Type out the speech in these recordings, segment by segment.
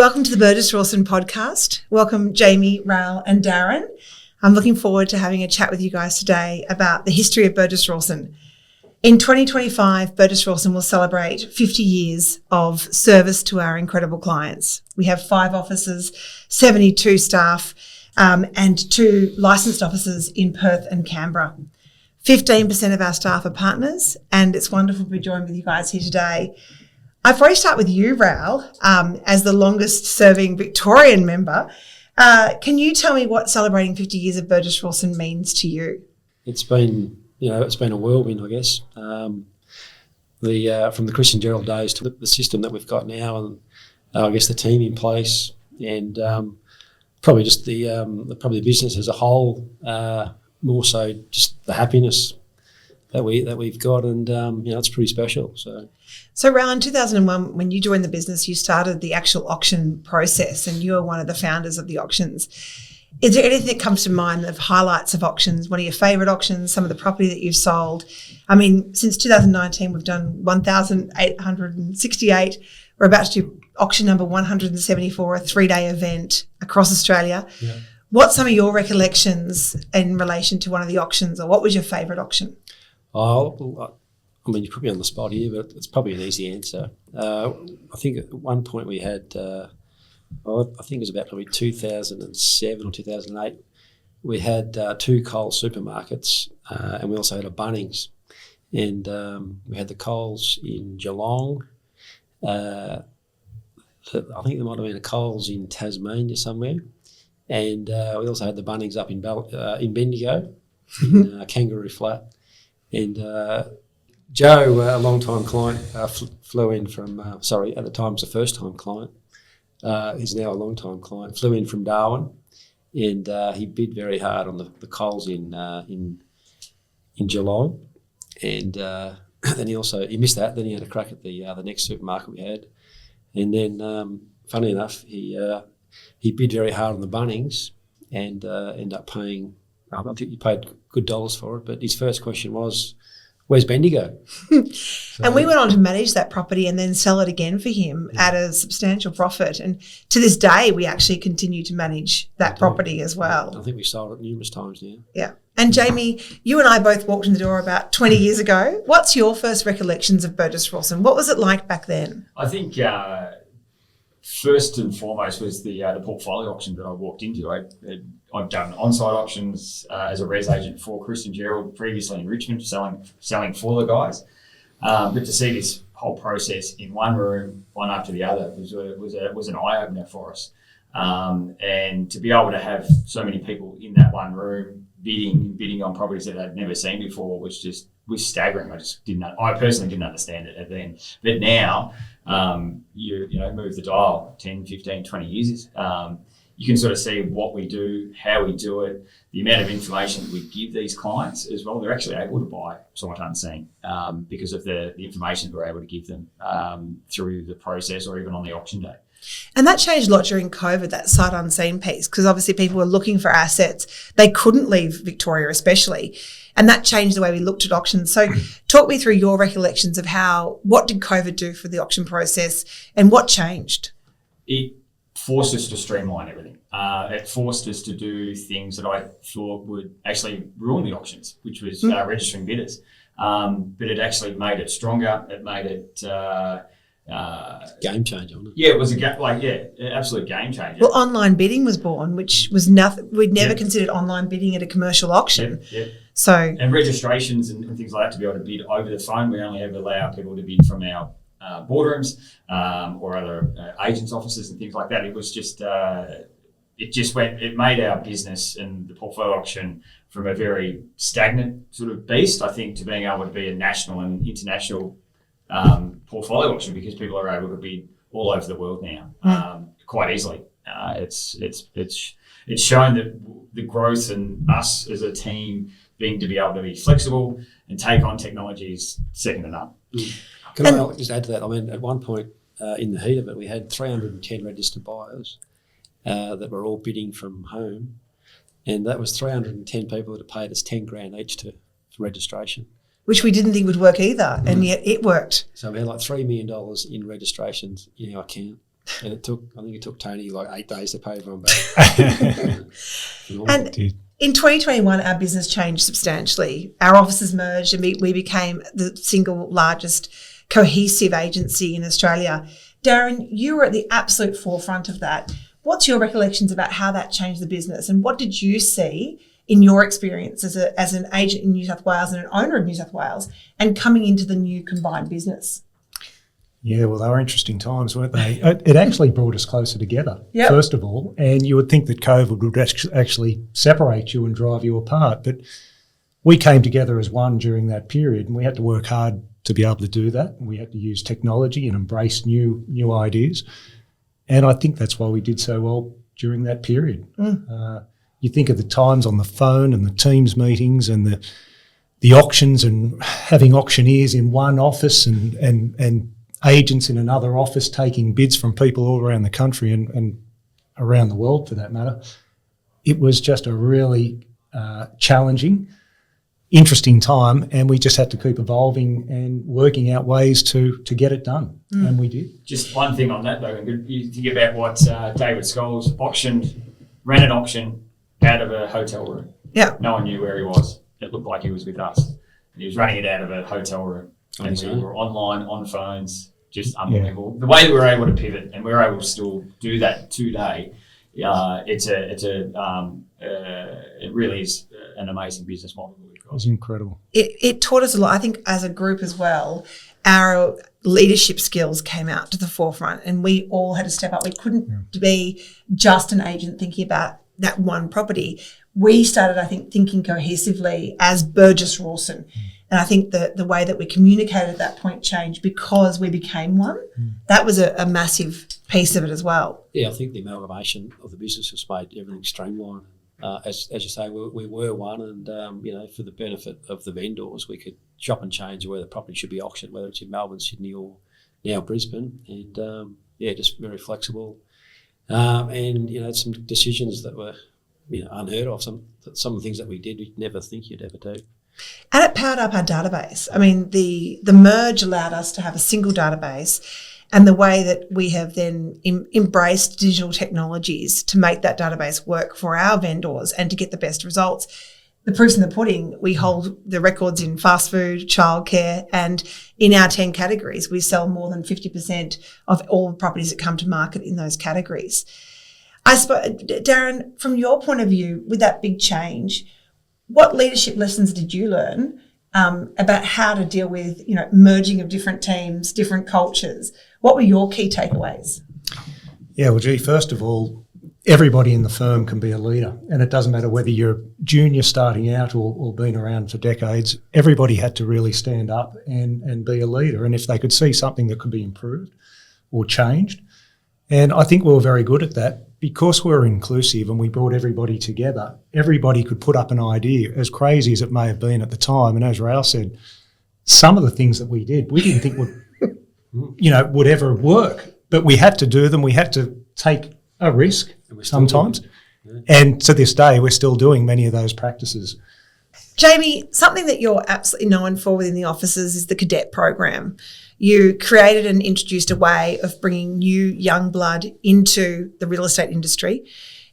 Welcome to the Burgess Rawson podcast. Welcome Jamie, Raoul and Darren. I'm looking forward to having a chat with you guys today about the history of Burgess Rawson. In 2025, Burgess Rawson will celebrate 50 years of service to our incredible clients. We have 5 offices, 72 staff and 2 licensed offices in Perth and Canberra. 15% of our staff are partners, and it's wonderful to be joined with you guys here today. I'll probably start with you, Raoul, as the longest serving Victorian member. Can you tell me what celebrating 50 years of Burgess Rawson means to you? It's been a whirlwind, I guess. From the Christian Gerald days to the system that we've got now, and I guess the team in place, and probably just the business as a whole. More so, just the happiness that we've got, and it's pretty special. So Raoul, in 2001, when you joined the business, you started the actual auction process, and you were one of the founders of the auctions. Is there anything that comes to mind of highlights of auctions, one of your favourite auctions, some of the property that you've sold? I mean, since 2019, we've done 1,868. We're about to do auction number 174, a 3-day event across Australia. Yeah. What's some of your recollections in relation to one of the auctions, or what was your favourite auction? I mean, you put me on the spot here, but it's probably an easy answer. I think at one point we had, I think it was about probably 2007 or 2008, we had 2 Coles supermarkets and we also had a Bunnings. And we had the Coles in Geelong. I think there might have been a Coles in Tasmania somewhere. And we also had the Bunnings up in Bendigo, in Kangaroo Flat. And Joe, a long-time client, flew in from, at the time was a first-time client. He's now a long-time client, flew in from Darwin, and he bid very hard on the Coles in Geelong. And then he missed that. Then he had a crack at the next supermarket we had. And then, funny enough, he bid very hard on the Bunnings and ended up paying, I think he paid good dollars for it, but his first question was, where's Bendigo? And we went on to manage that property and then sell it again for him at a substantial profit. And to this day, we actually continue to manage that property as well. I think we sold it numerous times now. Yeah. And Jamie, you and I both walked in the door about 20 years ago. What's your first recollections of Burgess Rawson? What was it like back then? I think first and foremost was the portfolio auction that I walked into. I've done on-site auctions as a res agent for Christian Gerald, previously in Richmond, selling for the guys. But to see this whole process in one room, one after the other, was an eye-opener for us. And to be able to have so many people in that one room bidding on properties that I'd never seen before was staggering. I personally didn't understand it then. But now, you move the dial 10, 15, 20 years, you can sort of see what we do, how we do it, the amount of information that we give these clients as well. They're actually able to buy sight unseen because of the information we're able to give them through the process or even on the auction day. And that changed a lot during COVID, that sight unseen piece, because obviously people were looking for assets. They couldn't leave Victoria especially. And that changed the way we looked at auctions. So talk me through your recollections of what did COVID do for the auction process and what changed? It forced us to streamline everything. It forced us to do things that I thought would actually ruin the auctions, which was registering bidders. But it actually made it stronger. It made it game changer, wasn't it? Yeah, it was absolute game changer. Well, online bidding was born, which was nothing. We'd never considered online bidding at a commercial auction. And registrations and things like that, to be able to bid over the phone, we only ever allow people to bid from our boardrooms or other agents' offices and things like that. It was just it made our business and the portfolio auction from a very stagnant sort of beast, I think, to being able to be a national and international portfolio auction, because people are able to bid all over the world now quite easily. It's shown that the growth and us as a team being to be able to be flexible and take on technology is second to none. Can I just add to that? I mean, at one point in the heat of it, we had 310 registered buyers that were all bidding from home, and that was 310 people that had paid us $10,000 each for registration. Which we didn't think would work either, and yet it worked. So we had like $3 million in registrations in our account. And I think it took Tony like 8 days to pay everyone back. And in 2021, our business changed substantially. Our offices merged and we became the single largest cohesive agency in Australia. Darren, you were at the absolute forefront of that. What's your recollections about how that changed the business, and what did you see in your experience as an agent in New South Wales and an owner of New South Wales and coming into the new combined business? Yeah, well, they were interesting times, weren't they? It actually brought us closer together, first of all, and you would think that COVID would actually separate you and drive you apart. But we came together as one during that period, and we had to work hard to be able to do that. And we had to use technology and embrace new ideas. And I think that's why we did so well during that period. You think of the times on the phone and the Teams meetings and the auctions and having auctioneers in one office and agents in another office taking bids from people all around the country and around the world for that matter. It was just a really challenging, interesting time, and we just had to keep evolving and working out ways to get it done, and we did. Just one thing on that though, you think about what David Scholes ran an auction out of a hotel room. Yeah. No one knew where he was. It looked like he was with us. And he was running it out of a hotel room. And we were online, on phones, just unbelievable. Yeah. The way that we were able to pivot and we were able to still do that today, it really is an amazing business model that we've got. It was incredible. It taught us a lot, I think, as a group as well. Our leadership skills came out to the forefront and we all had to step up. We couldn't be just an agent thinking about that one property. We started, I think, thinking cohesively as Burgess Rawson. And I think the way that we communicated at that point changed because we became one. That was a massive piece of it as well. Yeah, I think the amalgamation of the business has made everything streamlined. As you say, we were one, and for the benefit of the vendors, we could chop and change where the property should be auctioned, whether it's in Melbourne, Sydney, or now Brisbane, and just very flexible. And some decisions that were unheard of. Some of the things that we did, you'd never think you'd ever do. And it powered up our database. I mean, the merge allowed us to have a single database, and the way that we have then embraced digital technologies to make that database work for our vendors and to get the best results. The proof's in the pudding. We hold the records in fast food, childcare, and in our 10 categories, we sell more than 50% of all the properties that come to market in those categories. I suppose, Darren, from your point of view, with that big change, what leadership lessons did you learn about how to deal with, merging of different teams, different cultures? What were your key takeaways? Yeah, well, first of all, everybody in the firm can be a leader, and it doesn't matter whether you're junior starting out or been around for decades. Everybody had to really stand up and be a leader, and if they could see something that could be improved or changed. And I think we were very good at that. Because we were inclusive and we brought everybody together, everybody could put up an idea, as crazy as it may have been at the time. And as Raoul said, some of the things that we did, we didn't think would ever work, but we had to do them. We had to take a risk sometimes. Yeah. And to this day, we're still doing many of those practices. Jamie, something that you're absolutely known for within the offices is the cadet program. You created and introduced a way of bringing new young blood into the real estate industry.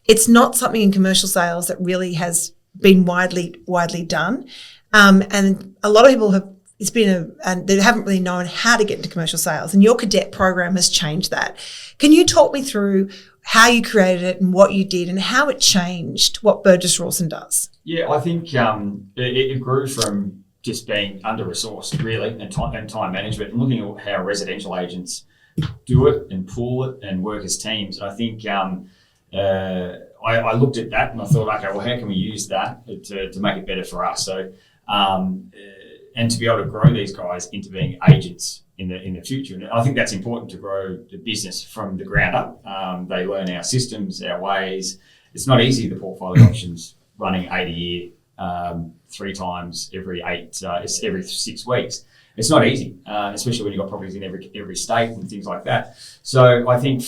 It's not something in commercial sales that really has been widely done. And a lot of people they haven't really known how to get into commercial sales. And your cadet program has changed that. Can you talk me through how you created it and what you did and how it changed what Burgess Rawson does? Yeah, I think it grew from just being under-resourced, really, and time management, and looking at how residential agents do it and pool it and work as teams. And I think I looked at that and I thought, okay, well, how can we use that to make it better for us? So, and to be able to grow these guys into being agents in the future. And I think that's important to grow the business from the ground up. They learn our systems, our ways. It's not easy, the portfolio options, running 8 a year, 3 times every 6 weeks. It's not easy, especially when you've got properties in every state and things like that. So I think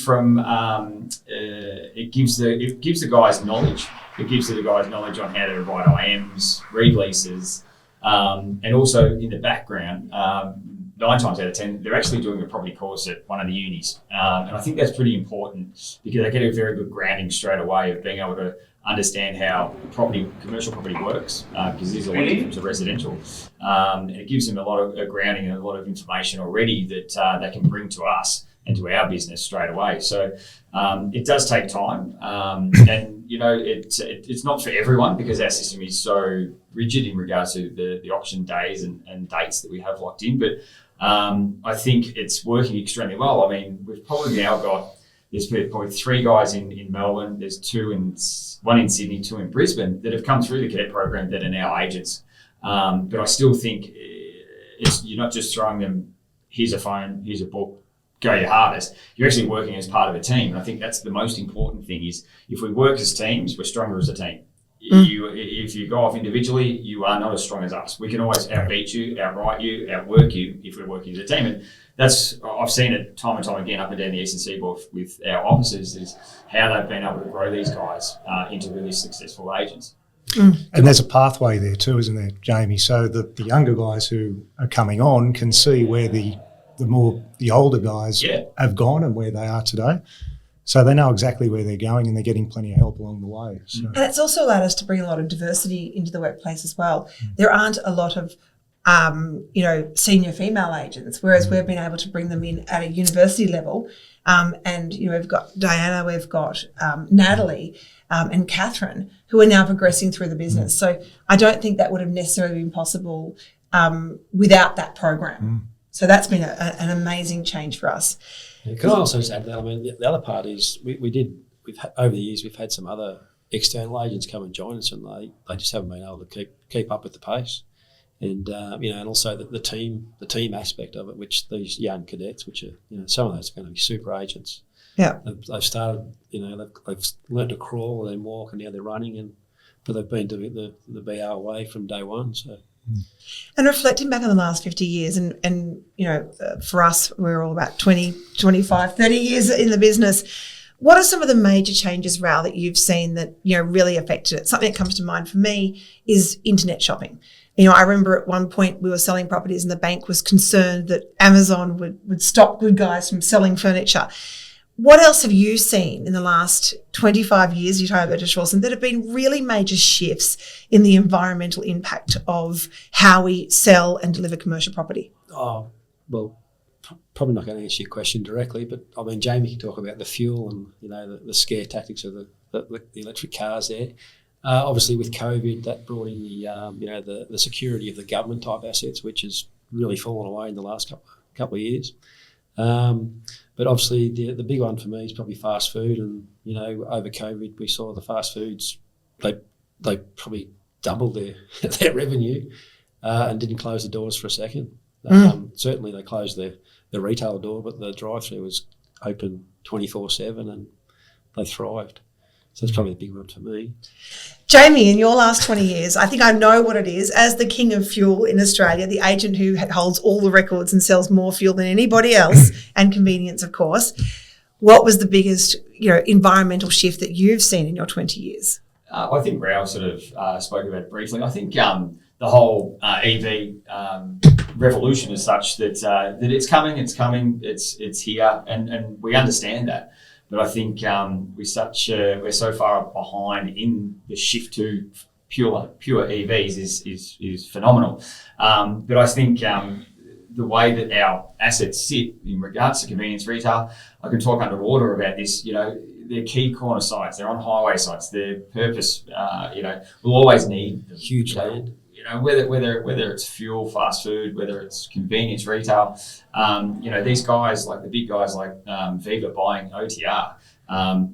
it gives the guys knowledge. It gives the guys knowledge on how to write IMs, read leases, and also in the background, 9 times out of 10, they're actually doing a property course at one of the unis. And I think that's pretty important because they get a very good grounding straight away of being able to understand how commercial property works, because it is a lot different to residential. And it gives them a lot of grounding and a lot of information already that they can bring to us and to our business straight away. So it does take time. And, you know, it's not for everyone because our system is so rigid in regards to the auction days and dates that we have locked in. But I think it's working extremely well. I mean, we've probably now got, there's probably 3 guys in Melbourne, there's 1 in Sydney, 2 in Brisbane that have come through the cadet program that are now agents. But I still think you're not just throwing them, here's a phone, here's a book, go your hardest. You're actually working as part of a team. And I think that's the most important thing is if we work as teams, we're stronger as a team. If you go off individually, you are not as strong as us. We can always outbeat you, outwrite you, outwork you if we're working as a team. And I've seen it time and time again up and down the Eastern Seaboard with our officers is how they've been able to grow these guys into really successful agents. And there's a pathway there too, isn't there, Jamie? So that the younger guys who are coming on can see where the older guys have gone and where they are today. So they know exactly where they're going and they're getting plenty of help along the way. So. And it's also allowed us to bring a lot of diversity into the workplace as well. There aren't a lot of, senior female agents, whereas we've been able to bring them in at a university level. And, you know, we've got Diana, we've got Natalie and Catherine who are now progressing through the business. So I don't think that would have necessarily been possible without that program. So that's been an amazing change for us. Yeah, can I also just add that? I mean, the other part is over the years we've had some other external agents come and join us, and they just haven't been able to keep up with the pace, and and also the team aspect of it, which these young cadets, which are some of those are going to be super agents. Yeah, they've started, they've learned to crawl and then walk, and now they're running, but they've been doing the BR way from day one. So. And reflecting back on the last 50 years and for us, we're all about 20, 25, 30 years in the business. What are some of the major changes, Raoul, that you've seen that, really affected it? Something that comes to mind for me is internet shopping. I remember at one point we were selling properties and the bank was concerned that Amazon would stop good guys from selling furniture. What else have you seen in the last 25 years, you talk about Burgess Rawson, that have been really major shifts in the environmental impact of how we sell and deliver commercial property? Oh, well, probably not going to answer your question directly, but I mean, Jamie can talk about the fuel and, the scare tactics of the electric cars there. Obviously with COVID, that brought in the security of the government type assets, which has really fallen away in the last couple of years. But obviously the big one for me is probably fast food, and over COVID we saw the fast foods they probably doubled their revenue and didn't close the doors for a second. Certainly they closed the retail door, but the drive-through was open 24/7 and they thrived. So that's probably the big one for me. Jamie, in your last 20 years, I think I know what it is. As the king of fuel in Australia, the agent who holds all the records and sells more fuel than anybody else, and convenience, of course, what was the biggest environmental shift that you've seen in your 20 years? I think Raoul sort of spoke about it briefly. I think the whole EV revolution is such that it's coming, it's here, and we understand that. But I think we're so far behind in the shift to pure EVs is phenomenal. But I think the way that our assets sit in regards to convenience retail, I can talk underwater about this. They're key corner sites. They're on highway sites. Their purpose, we'll always need them. Huge land. Whether it's fuel, fast food, whether it's convenience retail, these guys, like the big guys like Viva buying OTR,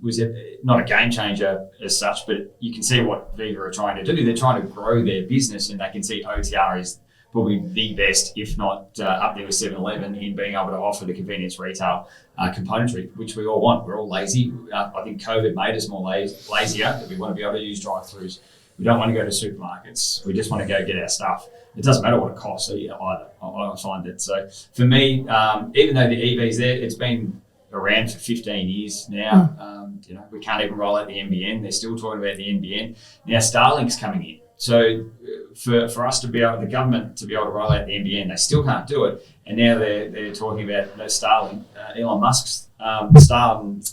was not a game changer as such, but you can see what Viva are trying to do. They're trying to grow their business, and they can see OTR is probably the best, if not up there with 7-Eleven, in being able to offer the convenience retail componentry, which we all want. We're all lazy. I think COVID made us more lazier, that we want to be able to use drive-thrus. We don't want to go to supermarkets. We just want to go get our stuff. It doesn't matter what it costs either. I find it. So for me, even though the EV's there, it's been around for 15 years now. We can't even roll out the NBN. They're still talking about the NBN. Now Starlink's coming in. So for us to be able, the government to be able to roll out the NBN, they still can't do it. And now they're talking about Starlink, Elon Musk's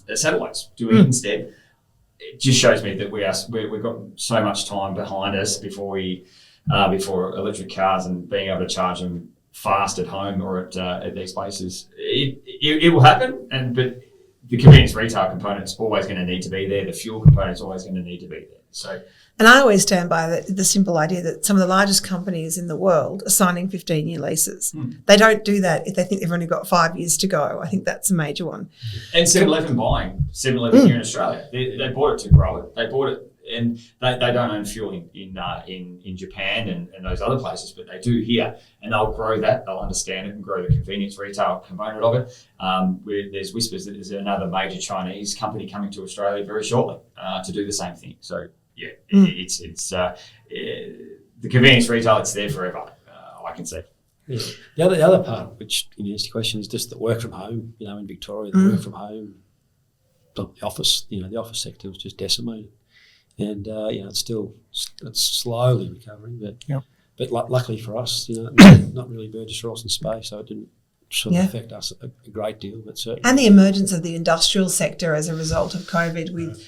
satellites doing it instead. It just shows me that we've got so much time behind us before electric cars and being able to charge them fast at home or at these places. It will happen, but the convenience retail component is always going to need to be there. The fuel component is always going to need to be there. So. And I always stand by the simple idea that some of the largest companies in the world are signing 15-year leases. They don't do that if they think they've only got 5 years to go. I think that's a major one. And 7-Eleven buying 7-Eleven here in Australia. They bought it to grow it. They bought it, and they don't own fuel in Japan and those other places, but they do here. And they'll grow that. They'll understand it and grow the convenience retail component of it. There's whispers that there's another major Chinese company coming to Australia very shortly to do the same thing. So. Yeah, it's the convenience retail. It's there forever. I can see. Yeah. The other part, which answer your question, is just the work from home. In Victoria, the work from home, the office. The office sector was just decimated, and it's slowly recovering. But luckily for us, not really Burgess Rawson space, so it didn't affect us a great deal. But certainly, and the emergence of the industrial sector as a result of COVID with.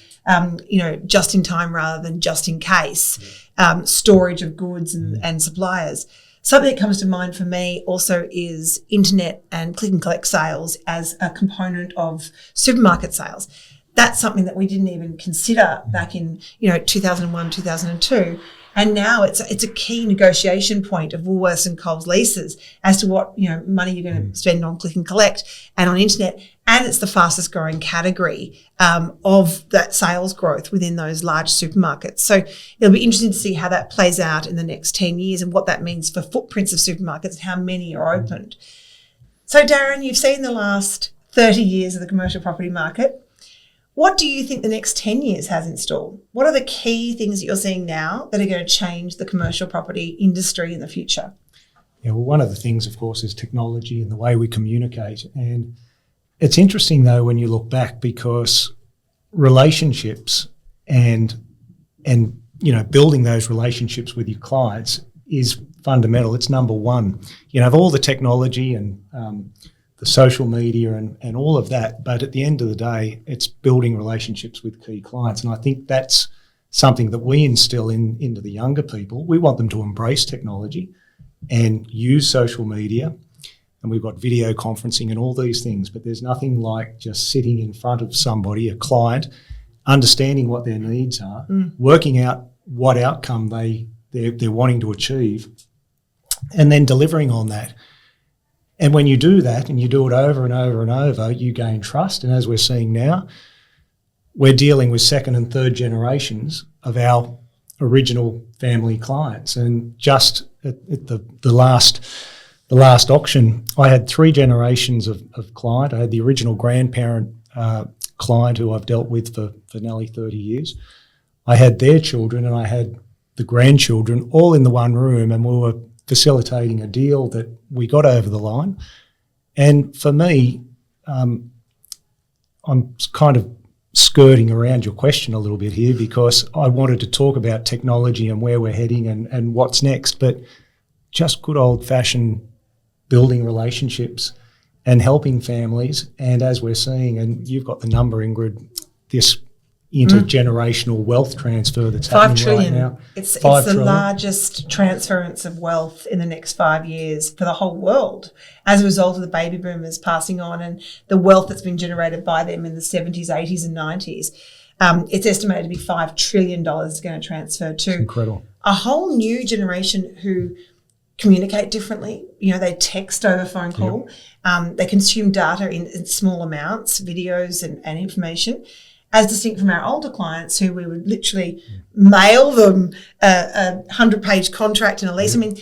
Just in time rather than just in case, storage of goods and suppliers. Something that comes to mind for me also is internet and click and collect sales as a component of supermarket sales. That's something that we didn't even consider back in 2001, 2002. And now it's a key negotiation point of Woolworths and Coles leases as to what money you're going to spend on click and collect and on internet. And it's the fastest growing category of that sales growth within those large supermarkets. So it'll be interesting to see how that plays out in the next 10 years and what that means for footprints of supermarkets and how many are opened. So Darren, you've seen the last 30 years of the commercial property market. What do you think the next 10 years has in store? What are the key things that you're seeing now that are going to change the commercial property industry in the future? Yeah, well, one of the things, of course, is technology and the way we communicate. And it's interesting, though, when you look back, because relationships and building those relationships with your clients is fundamental. It's number one. Of all the technology and the social media and all of that, but at the end of the day, it's building relationships with key clients. And I think that's something that we instill into the younger people. We want them to embrace technology and use social media. And we've got video conferencing and all these things, but there's nothing like just sitting in front of somebody, a client, understanding what their needs are, working out what outcome they're wanting to achieve, and then delivering on that. And when you do that and you do it over and over and over, you gain trust. And as we're seeing now, we're dealing with second and third generations of our original family clients. And just at the last auction, I had 3 generations of client. I had the original grandparent client who I've dealt with for nearly 30 years. I had their children and I had the grandchildren all in the one room, and we were facilitating a deal that we got over the line. And for me, I'm kind of skirting around your question a little bit here because I wanted to talk about technology and where we're heading and what's next, but just good old-fashioned building relationships and helping families. And as we're seeing, and you've got the number, Ingrid, this intergenerational wealth transfer that's happening 5 trillion. Right now. It's the largest transference of wealth in the next 5 years for the whole world as a result of the baby boomers passing on and the wealth that's been generated by them in the 70s, 80s and 90s. It's estimated to be $5 trillion is going to transfer to incredible. A whole new generation who communicate differently. They text over phone call. Yep. They consume data in small amounts, videos and information, as distinct from our older clients who we would literally mail them a 100-page contract and a lease. I mean,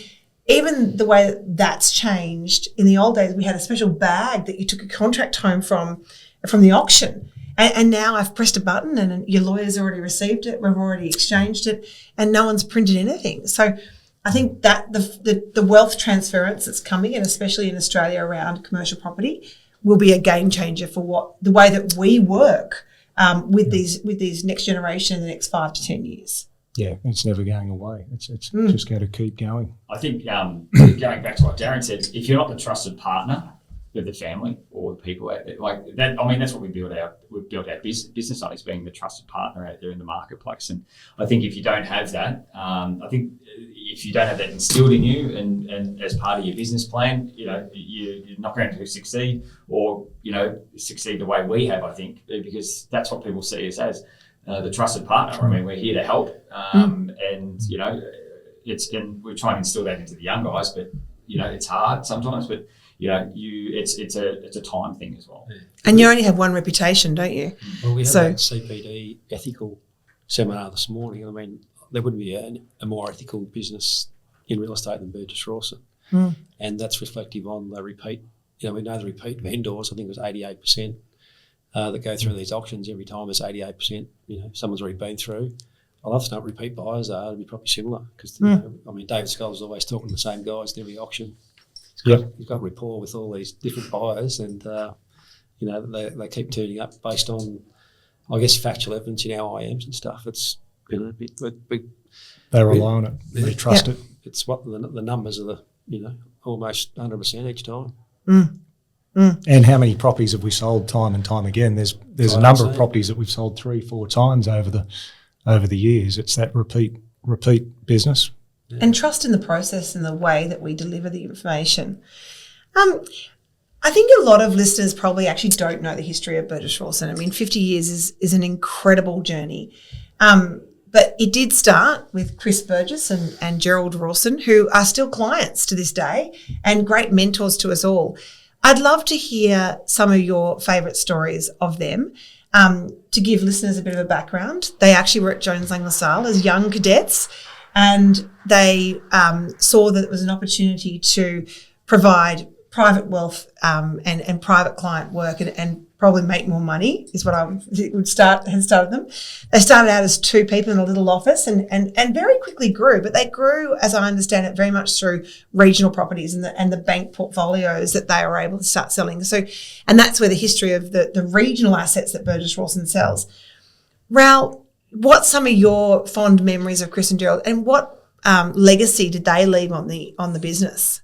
even the way that's changed, in the old days we had a special bag that you took a contract home from the auction. And now I've pressed a button and your lawyer's already received it, we've already exchanged it, and no one's printed anything. So I think that the wealth transference that's coming, and especially in Australia around commercial property, will be a game changer for the way that we work with these next generation in the next 5 to 10 years. Yeah, it's never going away. It's just going to keep going. I think going back to what Darren said, if you're not the trusted partner of the family or the people out there, like that, I mean, that's what we built our business on, is being the trusted partner out there in the marketplace. And I think if you don't have that, I think if you don't have that instilled in you and as part of your business plan, you're not going to succeed or, succeed the way we have, I think, because that's what people see us as. The trusted partner. I mean, we're here to help, and we're trying to instill that into the young guys. But it's hard sometimes. But it's a time thing as well. And you only have one reputation, don't you? Well, we had a CPD ethical seminar this morning. I mean, there wouldn't be a more ethical business in real estate than Burgess Rawson, and that's reflective on the repeat. We know the repeat vendors. I think it was 88%. That go through these auctions every time is 88%. Someone's already been through. I'd love to know what repeat buyers are. It'd be probably similar because David Scholes is always talking to the same guys in every auction. He's got rapport with all these different buyers, and they keep turning up based on, I guess, factual evidence in our IMs and stuff. It's a bit. They rely on it. They trust it. It's what the numbers are. Almost 100% each time. And how many properties have we sold time and time again? There's a number of properties that we've sold 3-4 times over the years. It's that repeat business. Yeah. And trust in the process and the way that we deliver the information. I think a lot of listeners probably actually don't know the history of Burgess Rawson. I mean, 50 years is an incredible journey. But it did start with Chris Burgess and Gerald Rawson, who are still clients to this day and great mentors to us all. I'd love to hear some of your favourite stories of them. To give listeners a bit of a background, they actually were at Jones Lang LaSalle as young cadets, and they saw that it was an opportunity to provide private wealth and private client work and probably make more money is what had started them. They started out as 2 people in a little office and very quickly grew, but they grew, as I understand it, very much through regional properties and the bank portfolios that they were able to start selling. And that's where the history of the regional assets that Burgess Rawson sells. Raoul, what's some of your fond memories of Chris and Gerald, and what legacy did they leave on the business?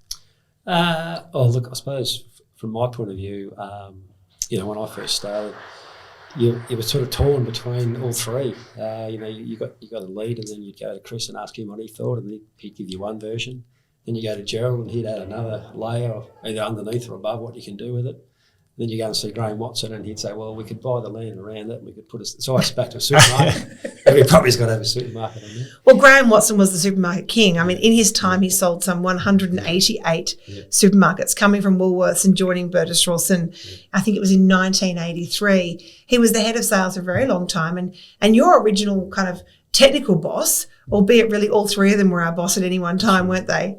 Look, I suppose from my point of view, when I first started, you were sort of torn between all three. You got a lead, and then you'd go to Chris and ask him what he thought, and he'd give you one version. Then you go to Gerald, and he'd add another layer, either underneath or above, what you can do with it. Then you go and see Graham Watson, and he'd say, well, we could buy the land around it, and we could put it's always back to a supermarket. Every property's got to have a supermarket on there. Well, Graham Watson was the supermarket king. I mean, in his time, he sold some 188 supermarkets, coming from Woolworths and joining Burgess Rawson. I think it was in 1983. He was the head of sales for a very long time, and your original kind of technical boss, albeit really all three of them were our boss at any one time, weren't they?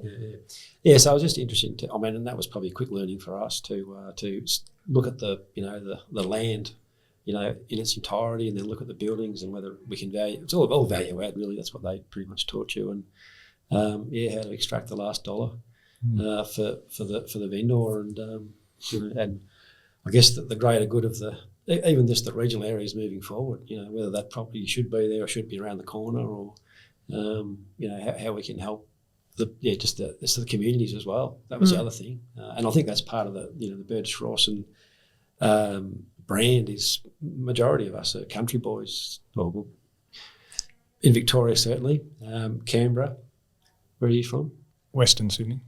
Yeah, so I was just interested and that was probably a quick learning for us to look at the land, in its entirety, and then look at the buildings and whether we can value. It's all value add, really. That's what they pretty much taught you, and how to extract the last dollar for the vendor, and I guess the greater good of even just the regional areas moving forward. Whether that property should be there or should be around the corner, or how we can help. The communities as well. That was the other thing, and I think that's part of the Burgess Rawson brand. Is majority of us are country boys. Well, in Victoria certainly, Canberra. Where are you from? Western Sydney.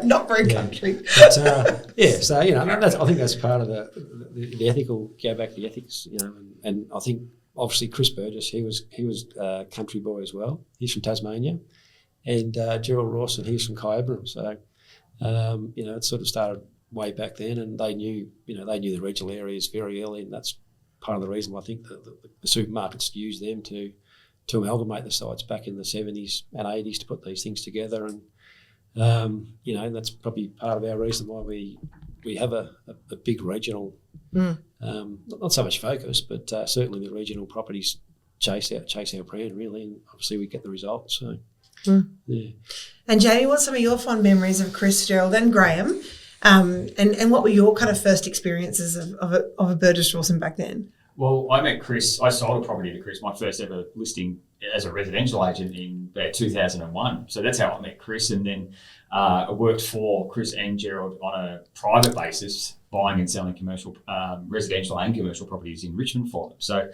Not very country. But, so I think that's part of the ethical. Go back to the ethics, and I think obviously Chris Burgess, he was a country boy as well. He's from Tasmania. And Gerald Rawson, he's from Kyabram, so it sort of started way back then, and they knew the regional areas very early, and that's part of the reason why I think the supermarkets used them to amalgamate the sites back in the 70s and 80s to put these things together, and that's probably part of our reason why we have a big regional, not so much focus, but certainly the regional properties chase our brand really, and obviously we get the results. So. Yeah. And Jamie, what's some of your fond memories of Chris, Gerald and Graham, and what were your kind of first experiences of a Burgess Rawson back then? Well, I met Chris. I sold a property to Chris, my first ever listing as a residential agent in 2001. So that's how I met Chris. And then I worked for Chris and Gerald on a private basis, buying and selling commercial, residential and commercial properties in Richmond for them. So,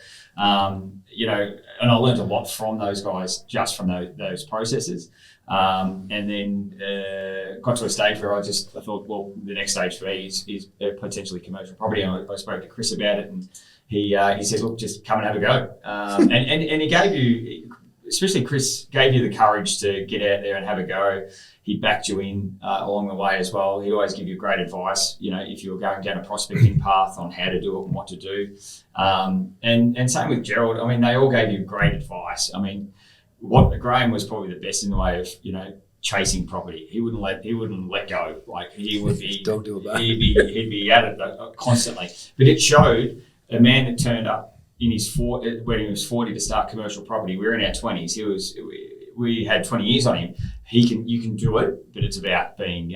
you know, and I learned a lot from those guys just from those processes. And then got to a stage where I thought, well, the next stage for me is potentially commercial property. And I spoke to Chris about it, and he said, look, just come and have a go. And he gave you, especially Chris, gave you the courage to get out there and have a go. He backed you in along the way as well. He'd always give you great advice, you know, if you were going down a prospecting path on how to do it and what to do. And same with Gerald. I mean, they all gave you great advice. I mean, Graham was probably the best in the way of, you know, chasing property. He wouldn't let go. Like, he would be, Don't do it, he'd be at it constantly. But it showed a man that turned up in his when he was 40 to start commercial property. We were in our 20s. We had 20 years on him. You can do it, but it's about being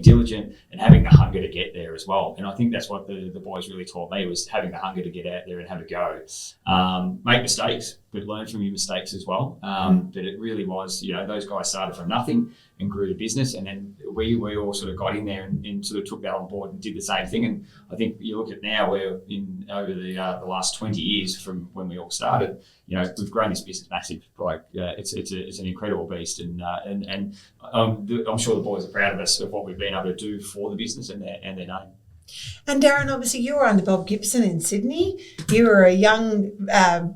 diligent and having the hunger to get there as well. And I think that's what the boys really taught me, was having the hunger to get out there and have a go. Make mistakes, but learn from your mistakes as well. But it really was, you know, those guys started from nothing and grew the business, and then we all sort of got in there and sort of took that on board and did the same thing. And I think you look at now, we're over the last 20 years from when we all started, you know, we've grown this business massive. Like, it's an incredible beast, and I'm sure the boys are proud of us of what we've been able to do for the business and their name. And Darren, obviously you were under Bob Gibson in Sydney. You were a young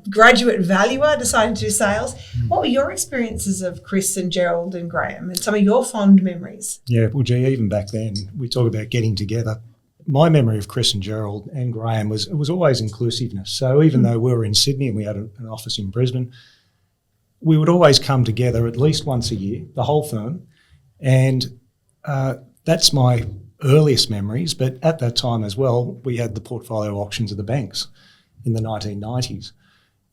graduate valuer deciding to do sales. What were your experiences of Chris and Gerald and Graham and some of your fond memories? Yeah, well, gee, even back then, we talk about getting together. My memory of Chris and Gerald and Graham was always inclusiveness. So even though we were in Sydney and we had an office in Brisbane, we would always come together at least once a year, the whole firm. And that's my earliest memories. But at that time as well, we had the portfolio auctions of the banks in the 1990s.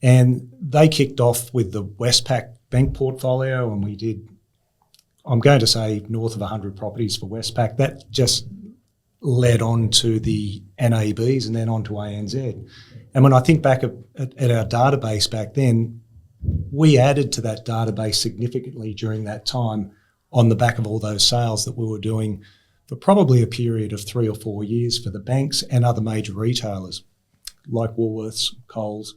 And they kicked off with the Westpac bank portfolio, and we did, I'm going to say, north of 100 properties for Westpac. That just led on to the NABs and then on to ANZ. And when I think back at our database back then, we added to that database significantly during that time on the back of all those sales that we were doing for probably a period of 3 or 4 years for the banks and other major retailers like Woolworths, Coles,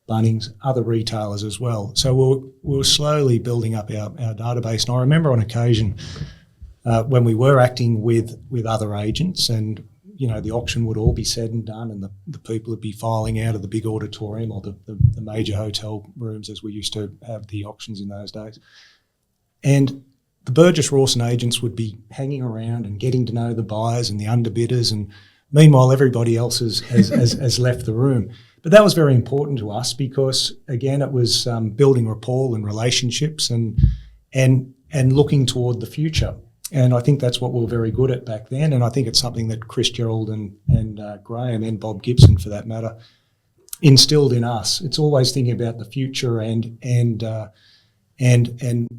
Bunnings, other retailers as well. So we were slowly building up our database. And I remember on occasion when we were acting with other agents, and you know, the auction would all be said and done, and the people would be filing out of the big auditorium or the major hotel rooms, as we used to have the auctions in those days. And the Burgess Rawson agents would be hanging around and getting to know the buyers and the underbidders, and meanwhile everybody else has left the room. But that was very important to us because, again, it was building rapport and relationships and looking toward the future. And I think that's what we were very good at back then, and I think it's something that Chris, Gerald and Graham and Bob Gibson, for that matter, instilled in us. It's always thinking about the future and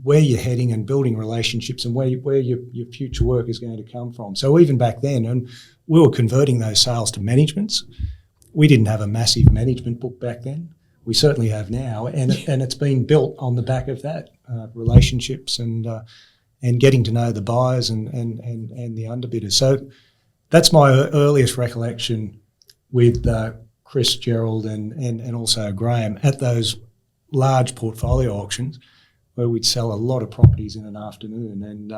where you're heading and building relationships and where your future work is going to come from. So even back then, and we were converting those sales to managements. We didn't have a massive management book back then. We certainly have now, and it's been built on the back of that, relationships and getting to know the buyers and the underbidders. So that's my earliest recollection with Chris, Gerald and also Graham at those large portfolio auctions where we'd sell a lot of properties in an afternoon, and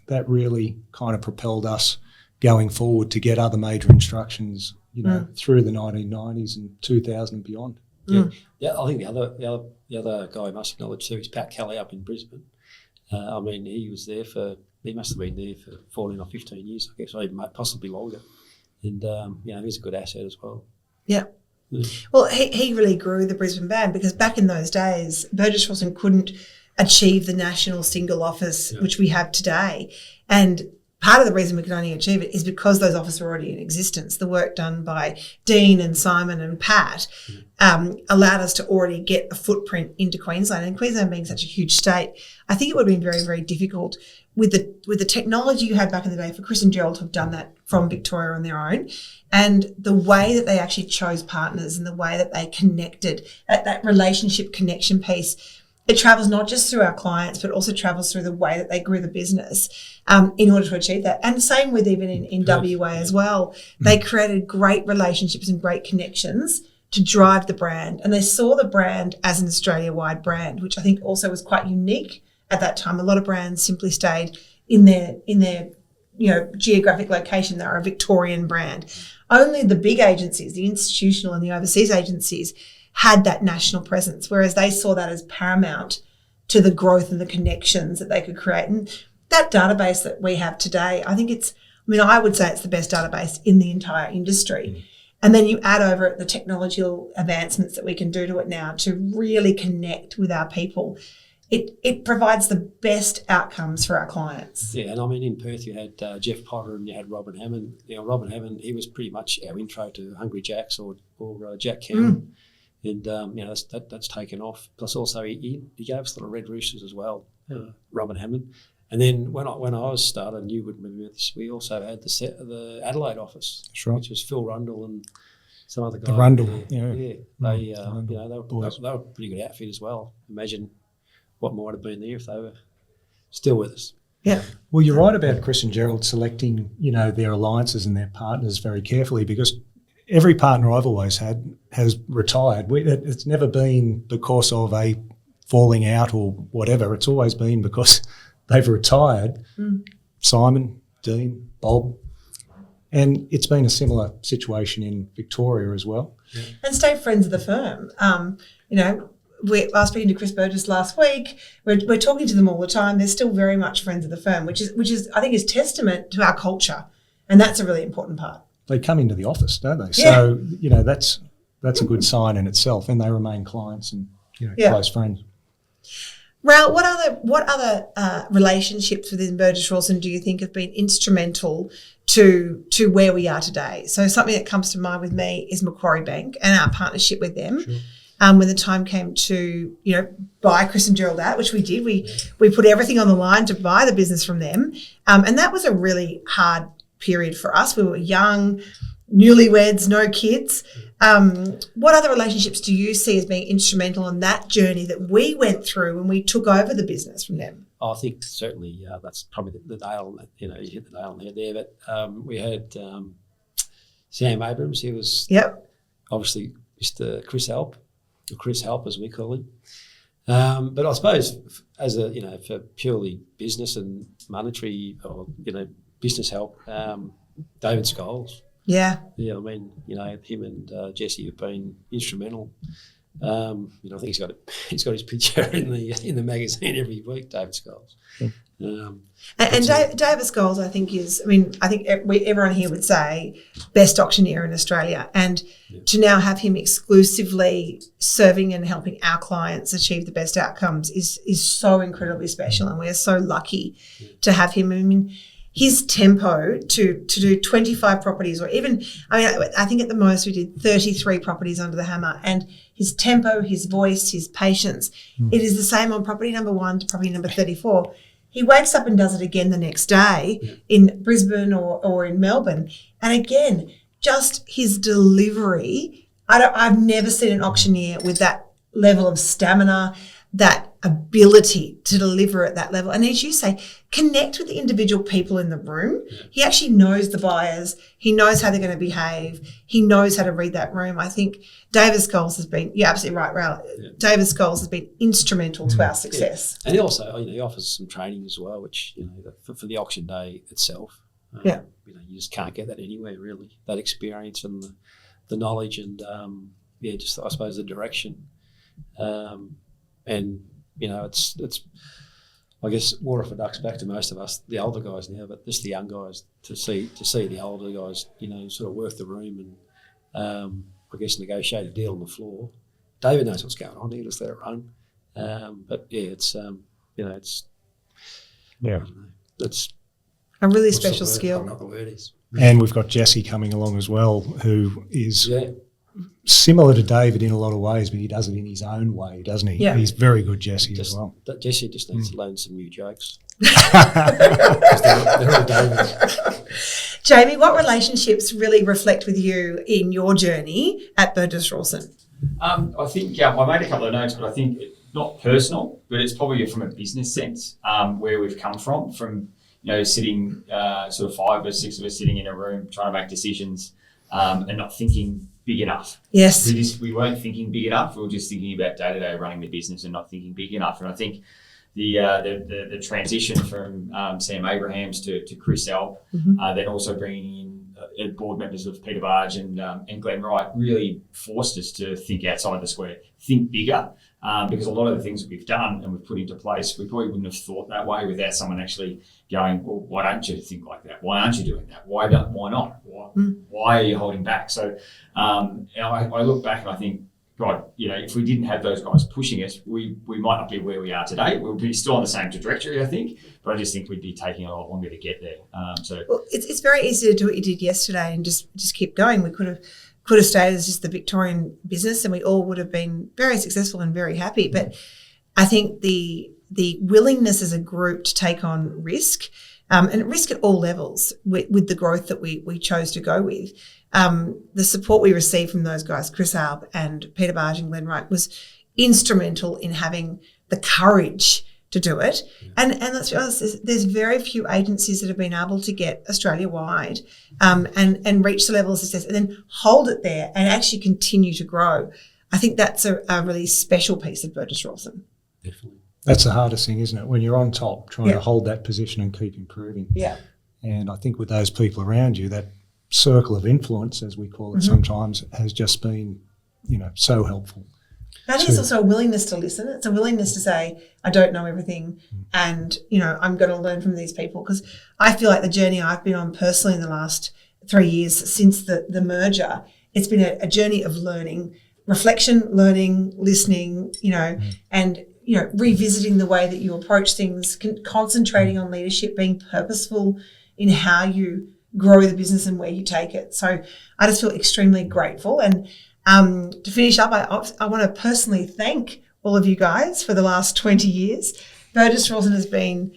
that really kind of propelled us going forward to get other major instructions, you know, through the 1990s and 2000 and beyond. Yeah, I think the other guy I must acknowledge too is Pat Kelly up in Brisbane. I mean, he must have been there for 14 or 15 years, I guess, or even possibly longer. And, you know, he's a good asset as well. Yeah. Well, he really grew the Brisbane band because back in those days, Burgess Rawson couldn't achieve the national single office, which we have today. And part of the reason we could only achieve it is because those offices are already in existence. The work done by Dean and Simon and Pat allowed us to already get a footprint into Queensland. And Queensland being such a huge state, I think it would have been very, very difficult with the technology you had back in the day for Chris and Gerald to have done that from Victoria on their own. And the way that they actually chose partners and the way that they connected, that relationship connection piece, it travels not just through our clients, but also travels through the way that they grew the business in order to achieve that. And the same with even in WA as well. They created great relationships and great connections to drive the brand. And they saw the brand as an Australia-wide brand, which I think also was quite unique at that time. A lot of brands simply stayed in their geographic location. They were a Victorian brand. Only the big agencies, the institutional and the overseas agencies, had that national presence, whereas they saw that as paramount to the growth and the connections that they could create. And that database that we have today, I would say it's the best database in the entire industry. And then you add over it the technological advancements that we can do to it now to really connect with our people. It provides the best outcomes for our clients. Yeah, and I mean, in Perth you had Jeff Potter and you had Robin Hammond. Robin Hammond, he was pretty much our intro to Hungry Jack's or Jack Cameron. And, that's taken off. Plus also he gave us a lot of Red Roosters as well, Robin Hammond. And then when I was started, and you would remember this, we also had the Adelaide office, which was Phil Rundle and some other guy. The Rundle, they were a pretty good outfit as well. Imagine what might have been there if they were still with us. Yeah. Well, you're right about Chris and Gerald selecting, their alliances and their partners very carefully, because every partner I've always had has retired. It's never been because of a falling out or whatever. It's always been because they've retired. Simon, Dean, Bob. And it's been a similar situation in Victoria as well. Yeah. And stay friends of the firm. I was speaking to Chris Burgess last week. We're talking to them all the time. They're still very much friends of the firm, which is I think is testament to our culture. And that's a really important part. They come into the office, don't they? Yeah. So, that's a good sign in itself, and they remain clients and close friends. Raoul, what other relationships within Burgess Rawson do you think have been instrumental to where we are today? So something that comes to mind with me is Macquarie Bank and our partnership with them. Sure. When the time came to, buy Chris and Gerald out, which we did, we put everything on the line to buy the business from them. And that was a really hard period for us. We were young, newlyweds, no kids. What other relationships do you see as being instrumental in that journey that we went through when we took over the business from them? I think certainly that's probably the nail. You hit the nail on the head there. But we had Sam Abrams. He was obviously Mr. Chris Help, or Chris Help as we call him. But I suppose as for purely business and monetary or business help, David Scholes. Yeah. Yeah, I mean, him and Jesse have been instrumental. I think he's got his picture in the magazine every week, David Scholes. And David Scholes, I think everyone here would say best auctioneer in Australia, and to now have him exclusively serving and helping our clients achieve the best outcomes is so incredibly special, and we're so lucky to have him. I mean, his tempo to do 25 properties, or even, I think at the most we did 33 properties under the hammer, and his tempo, his voice, his patience, it is the same on property number 1 to property number 34. He wakes up and does it again the next day in Brisbane or in Melbourne. And again, just his delivery, I've never seen an auctioneer with that level of stamina, that ability to deliver at that level. And as you say, connect with the individual people in the room. He actually knows the buyers. He knows how they're going to behave. He knows how to read that room. I think David Scholes has been, you're absolutely right, Raoul. Yeah. David Scholes has been instrumental to our success. And he also, he offers some training as well, which, for the auction day itself. You just can't get that anywhere, really, that experience and the knowledge and, just, I suppose, the direction. And it's I guess water for ducks back to most of us, the older guys now, but just the young guys to see the older guys, sort of work the room and I guess negotiate a deal on the floor. David knows what's going on. He just let it run. But yeah, it's it's. A really What's the special word? I skill. don't know what the word is. And we've got Jesse coming along as well, who is Yeah. similar to David in a lot of ways, but he does it in his own way, doesn't he? Yeah. He's very good, Jesse, as well. Jesse just needs to learn some new jokes. 'Cause they're all David's. Jamie, what relationships really reflect with you in your journey at Burgess Rawson? I think I made a couple of notes, but I think not personal, but it's probably from a business sense where we've come from sitting sort of 5 or 6 of us sitting in a room trying to make decisions and not thinking big enough. Yes. We weren't thinking big enough. We were just thinking about day-to-day running the business and not thinking big enough. And I think the transition from Sam Abrahams to Chris Alp, then also bringing in board members of Peter Barge and Glenn Wright really forced us to think outside the square, think bigger, because a lot of the things that we've done and we've put into place, we probably wouldn't have thought that way without someone actually going, well, why don't you think like that? Why aren't you doing that? Why not? Why are you holding back? So I look back and I think, God, if we didn't have those guys pushing us, we might not be where we are today. We'll be still on the same trajectory, I think, but I just think we'd be taking a lot longer to get there. Well, it's very easy to do what you did yesterday and just keep going. We could have stayed as just the Victorian business, and we all would have been very successful and very happy. But I think the willingness as a group to take on risk, and risk at all levels with the growth that we chose to go with. The support we received from those guys, Chris Alp and Peter Barge and Glenn Wright, was instrumental in having the courage to do it. And let's be honest, there's very few agencies that have been able to get Australia-wide and reach the level of success and then hold it there and actually continue to grow. I think that's a really special piece of Burgess Rawson. Definitely. That's the hardest thing, isn't it? When you're on top, trying to hold that position and keep improving. Yeah. And I think with those people around you, that circle of influence, as we call it sometimes, has just been, so helpful. That is also a willingness to listen. It's a willingness to say, I don't know everything and, I'm going to learn from these people, because I feel like the journey I've been on personally in the last 3 years since the merger, it's been a journey of learning, reflection, learning, listening, and, revisiting the way that you approach things, concentrating on leadership, being purposeful in how you grow the business and where you take it. So I just feel extremely grateful. And to finish up, I want to personally thank all of you guys for the last 20 years. Burgess Rawson has been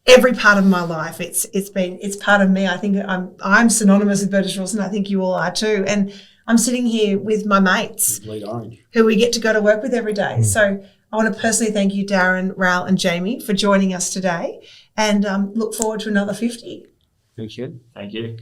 every part of my life. It's part of me. I think I'm synonymous with Burgess Rawson. I think you all are too. And I'm sitting here with my mates who we get to go to work with every day. So I want to personally thank you, Darren, Raoul and Jamie, for joining us today, and look forward to another 50. Thank you. Thank you.